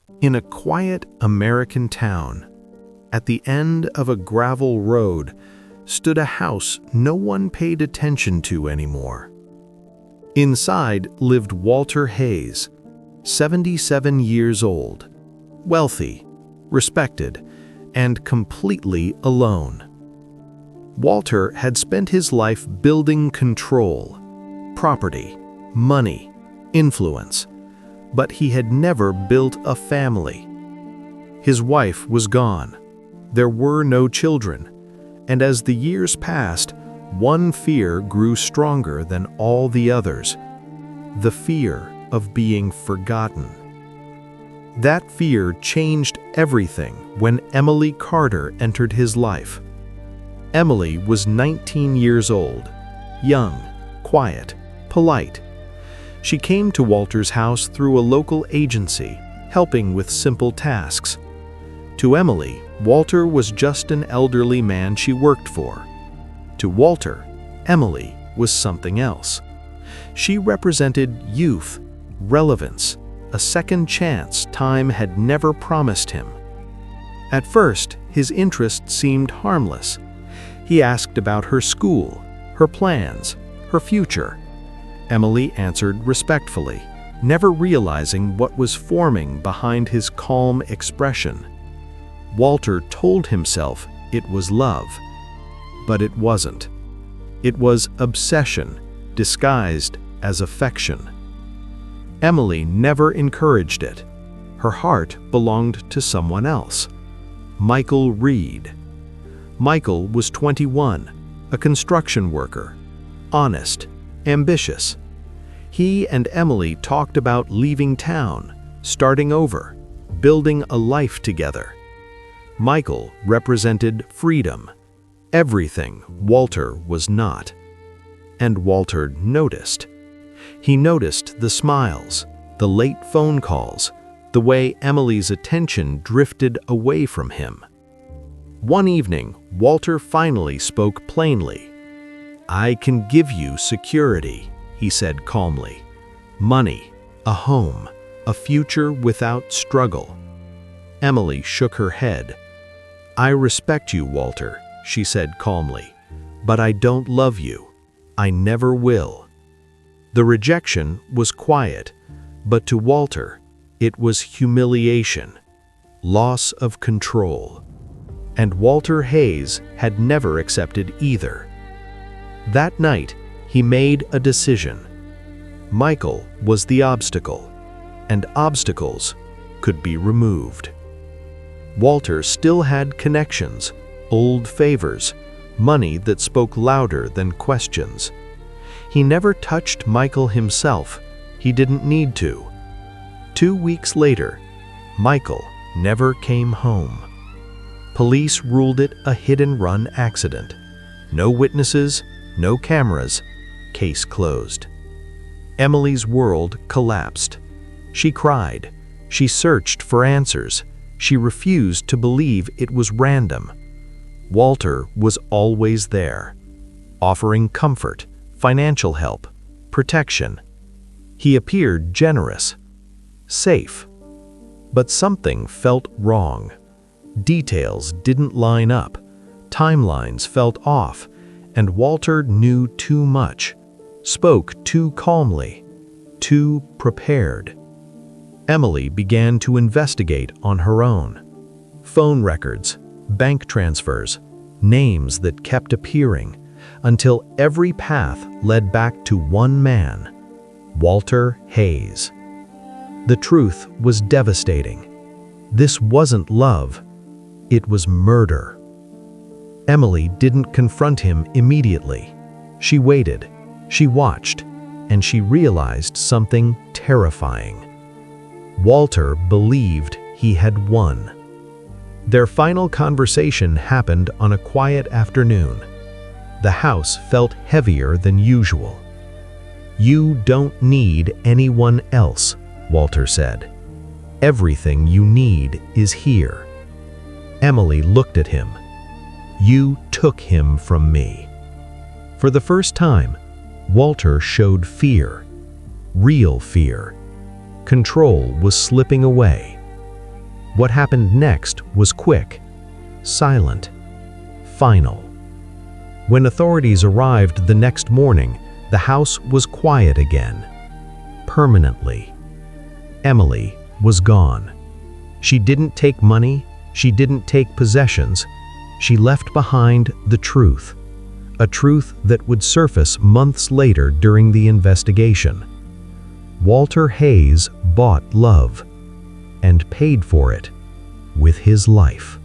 In a quiet American town, at the end of a gravel road, stood a house no one paid attention to anymore. Inside lived Walter Hayes, 77 years old, wealthy, respected, and completely alone. Walter had spent his life building control, property, money, influence, but he had never built a family. His wife was gone. There were no children, and as the years passed, one fear grew stronger than all the others: the fear of being forgotten. That fear changed everything when Emily Carter entered his life. Emily was 19 years old, young, quiet, polite. She came to Walter's house through a local agency, helping with simple tasks. To Emily, Walter was just an elderly man she worked for. To Walter, Emily was something else. She represented youth, relevance, a second chance time had never promised him. At first, his interest seemed harmless. He asked about her school, her plans, her future. Emily answered respectfully, never realizing what was forming behind his calm expression. Walter told himself it was love, but it wasn't. It was obsession, disguised as affection. Emily never encouraged it. Her heart belonged to someone else, Michael Reed. Michael was 21, a construction worker, honest, ambitious. He and Emily talked about leaving town, starting over, building a life together. Michael represented freedom, everything Walter was not. And Walter noticed. He noticed the smiles, the late phone calls, the way Emily's attention drifted away from him. One evening, Walter finally spoke plainly. "I can give you security," he said calmly. "Money, a home, a future without struggle." Emily shook her head. "I respect you, Walter," she said calmly, "but I don't love you. I never will." The rejection was quiet, but to Walter, it was humiliation, loss of control. And Walter Hayes had never accepted either. That night, he made a decision. Michael was the obstacle, and obstacles could be removed. Walter still had connections, old favors, money that spoke louder than questions. He never touched Michael himself. He didn't need to. 2 weeks later, Michael never came home. Police ruled it a hit-and-run accident. No witnesses, no cameras, case closed. Emily's world collapsed. She cried. She searched for answers. She refused to believe it was random. Walter was always there, offering comfort, financial help, protection. He appeared generous, safe. But something felt wrong. Details didn't line up, timelines felt off, and Walter knew too much, spoke too calmly, too prepared. Emily began to investigate on her own. Phone records, bank transfers, names that kept appearing, until every path led back to one man, Walter Hayes. The truth was devastating. This wasn't love. It was murder. Emily didn't confront him immediately. She waited, she watched, and she realized something terrifying. Walter believed he had won. Their final conversation happened on a quiet afternoon. The house felt heavier than usual. "You don't need anyone else," Walter said. "Everything you need is here." Emily looked at him. "You took him from me." For the first time, Walter showed fear, real fear. Control was slipping away. What happened next was quick, silent, final. When authorities arrived the next morning, the house was quiet again. Permanently. Emily was gone. She didn't take money, she didn't take possessions. She left behind the truth. A truth that would surface months later during the investigation. Walter Hayes bought love and paid for it with his life.